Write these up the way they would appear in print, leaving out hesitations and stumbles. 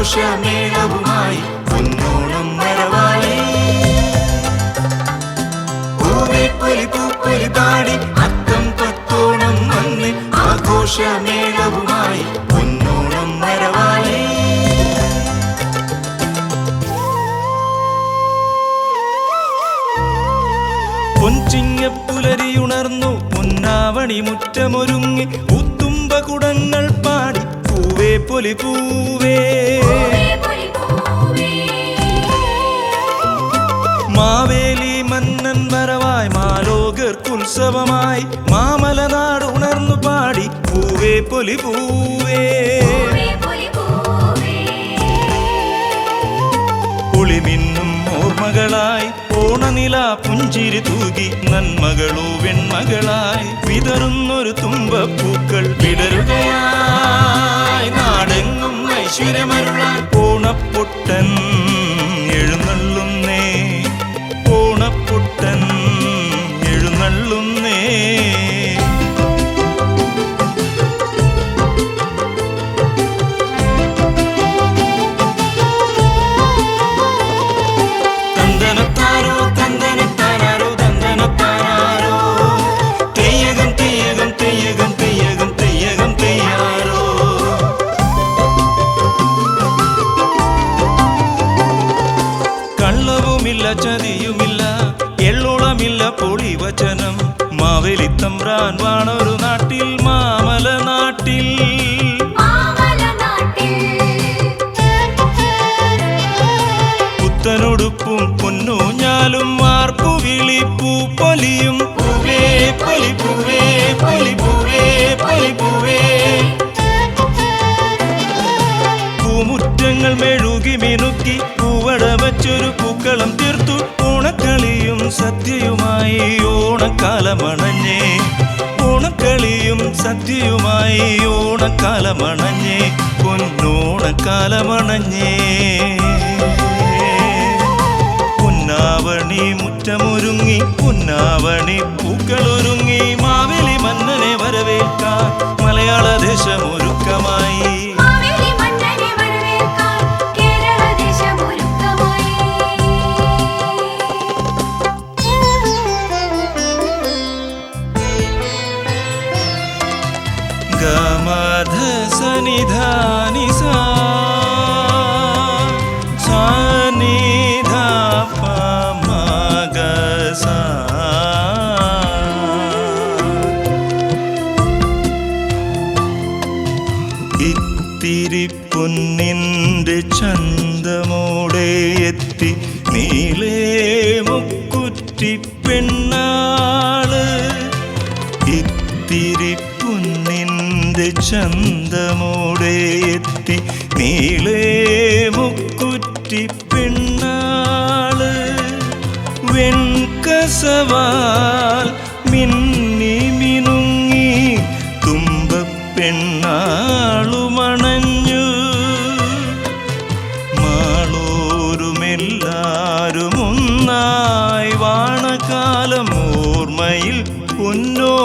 ആഘോഷമേളവുമായി പൊന്നോണം വരവായി. പൂവേ പൊലി പൂപ്പൊലി താടി അത്തം പത്തോണം വന്ന് ആഘോഷമേളവുമായി പൊന്നോണം വരവായി. പൊൻചിങ്ങപ്പുലരിയുണർന്നു പൊന്നാവണി മുറ്റമൊരുങ്ങി പൂത്തുമ്പ കുടങ്ങൾ പാടി പൂവേ പൊലി പൂവേ. മാവേലി മന്നൻ വരവായി മാലോകർക്കുത്സവമായി മാമലനാട് ഉണർന്നു പാടി പൂവേ പൊലി പൂവേ. ഒളിമിന്നും ഓർമ്മകളായി ഓണനില പുഞ്ചിരി തൂകി നന്മകളോ വെൺമകളായി വിതറുന്നൊരു തുമ്പപ്പൂക്കൾ വിടരുകയായി നാടെങ്ങും ഐശ്വര്യമരുളാൻ ഓണപ്പൊട്ടൻ എഴുന്നള്ളുന്നേ ഓണപ്പൊട്ടൻ എഴുന്നള്ളുന്നേ. ചതിയുമില്ല എള്ളോളമില്ല പൊളിവചനം മാവേലി തമ്പ്രാൻ വാണൊരു നാട്ടിൽ മാമല നാട്ടിൽ. പുത്തനൊടുപ്പും പൊന്നൂഞ്ഞാലും മാർപ്പു വിളിപ്പൂ പൊലിയും പൂവേ പൊലി പൂവേ പൊലി പൂവേ പൊലി പൂവേ. പൂമുറ്റങ്ങൾ മെഴുകി മിനുക്കി പൂവട വച്ചൊരു പൂക്കളം തീർത്തു ഓണക്കളിയും സദ്യയുമായി ഓണക്കാലമണഞ്ഞേ ഓണക്കളിയും സദ്യയുമായി ഓണക്കാലമണഞ്ഞേ പൊന്നോണക്കാലമണഞ്ഞേ. പൊന്നാവണി മുറ്റമൊരുങ്ങി പൊന്നാവണി പൂക്കളൊരുങ്ങി മാവേലി മന്നനെ വരവേൽക്കാൻ മലയാള ദേശം ഒരുക്കമായി. ഗമധ സനിധാനി സാ സാനിധ പമഗ സാ. ഇത്തിരി പൊന്നിൻ്റെ ചന്തമോടെ എത്തി നീലേ മുക്കുറ്റി പെണ്ണാള്. ഇത്തിരി പൊന്നിൻ്റെ ചന്തമോടെ എത്തി നീളേ മുക്കുറ്റി പെണ്ണാള്. വെൺകസവാൽ മിന്നി മിനുങ്ങി തുമ്പപ്പെണ്ണാളുമണഞ്ഞു. മാളോരുമെല്ലാരും ഒന്നായി വാണകാലം ഓർമ്മയിൽ പൊന്നോണപ്പൂക്കാലം.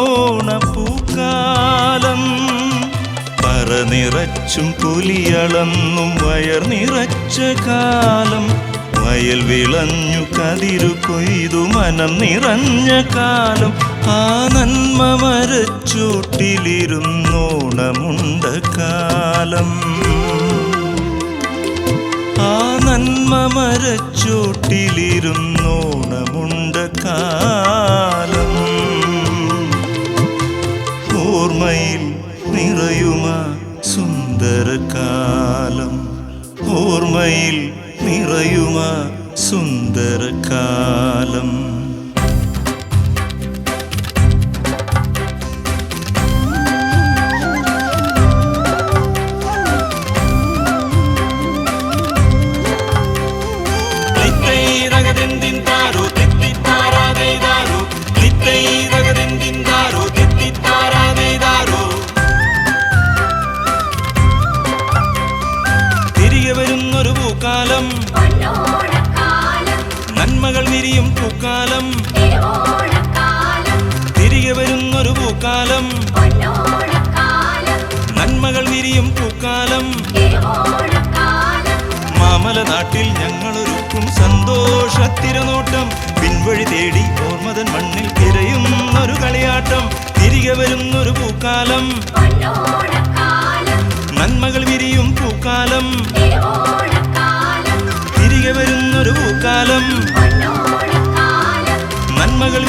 പറ നിറച്ചും പുലിയളന്നും വയർ നിറച്ച കാലം വയൽ വിളഞ്ഞു കതിരു കൊയ്തു മനം നിറഞ്ഞ കാലം. ആ നന്മ മരച്ചൂട്ടിലിരുന്നോണമുണ്ട കാലം ആ നന്മ മരച്ചൂട്ടിലിരുന്നോണമുണ്ട കാലം. ഓർമ്മയിൽ നിറയുമ സുന്ദരകാലം ഓർമ്മയിൽ നിറയുമ സുന്ദരകാലം. തിരികെ വരുന്നൊരു പൂക്കാലം നന്മകൾ വിരിയും പൂക്കാലം. തിരികെ വരുന്നൊരു പൂക്കാലം നന്മകൾ വിരിയും പൂക്കാലം. മാമല നാട്ടിൽ ഞങ്ങളൊരുക്കും സന്തോഷത്തിരനോട്ടം. പിൻവഴി തേടി ഓർമ്മതൻ മണ്ണിൽ തിരയുന്നൊരു കളിയാട്ടം. തിരികെ വരുന്നൊരു പൂക്കാലം, നന്മകൾ വിരിയും പൂക്കാലം. തിരികെ വരുന്നൊരു പൂക്കാലം, നന്മകൾ